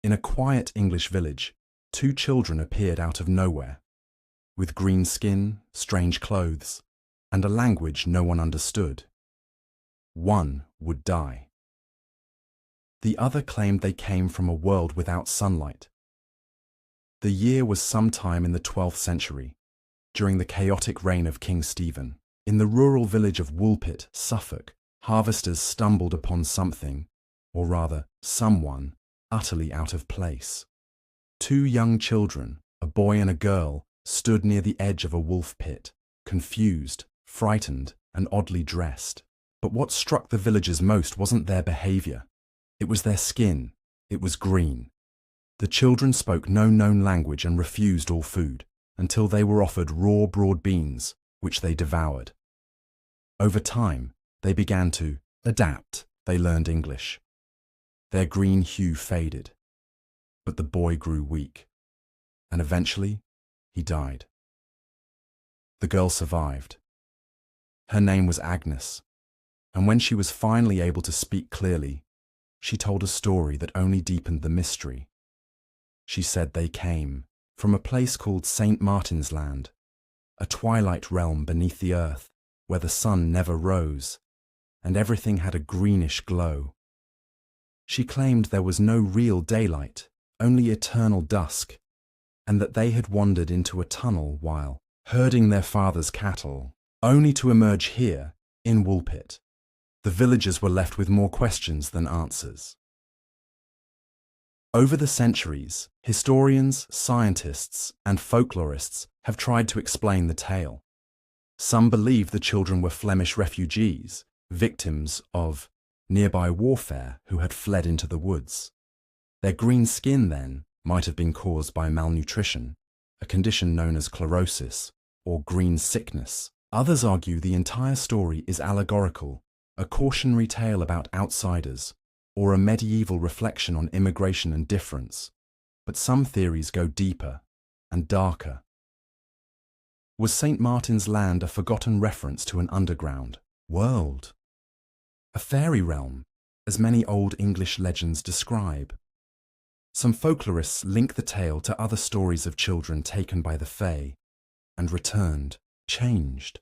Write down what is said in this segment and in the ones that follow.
In a quiet English village, two children appeared out of nowhere, with green skin, strange clothes, and a language no one understood. One would die. The other claimed they came from a world without sunlight. The year was sometime in the 12th century, during the chaotic reign of King Stephen. In the rural village of Woolpit, Suffolk, harvesters stumbled upon something, or rather, someone, utterly out of place. Two young children, a boy and a girl, stood near the edge of a wolf pit, confused, frightened, and oddly dressed. But what struck the villagers most wasn't their behavior. It was their skin. It was green. The children spoke no known language and refused all food, until they were offered raw broad beans, which they devoured. Over time, they began to adapt. They learned English. Their green hue faded, but the boy grew weak, and eventually he died. The girl survived. Her name was Agnes, and when she was finally able to speak clearly, she told a story that only deepened the mystery. She said they came from a place called St. Martin's Land, a twilight realm beneath the earth where the sun never rose, and everything had a greenish glow. She claimed there was no real daylight, only eternal dusk, and that they had wandered into a tunnel while herding their father's cattle, only to emerge here, in Woolpit. The villagers were left with more questions than answers. Over the centuries, historians, scientists, and folklorists have tried to explain the tale. Some believe the children were Flemish refugees, victims of nearby warfare who had fled into the woods. Their green skin, then, might have been caused by malnutrition, a condition known as chlorosis, or green sickness. Others argue the entire story is allegorical, a cautionary tale about outsiders, or a medieval reflection on immigration and difference. But some theories go deeper and darker. Was St. Martin's Land a forgotten reference to an underground world? A fairy realm, as many Old English legends describe? Some folklorists link the tale to other stories of children taken by the Fae and returned, changed.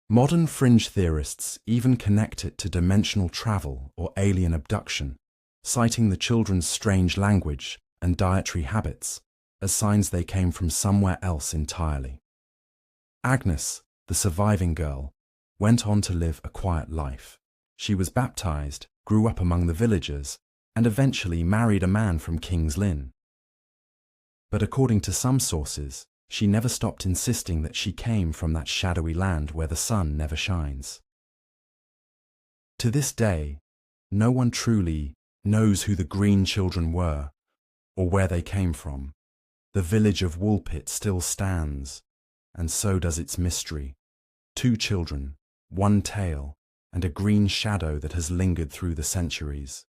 Modern fringe theorists even connect it to dimensional travel or alien abduction, citing the children's strange language and dietary habits as signs they came from somewhere else entirely. Agnes, the surviving girl, went on to live a quiet life. She was baptized, grew up among the villagers, and eventually married a man from King's Lynn. But according to some sources, she never stopped insisting that she came from that shadowy land where the sun never shines. To this day, no one truly knows who the green children were or where they came from. The village of Woolpit still stands, and so does its mystery. Two children, one tale, and a green shadow that has lingered through the centuries.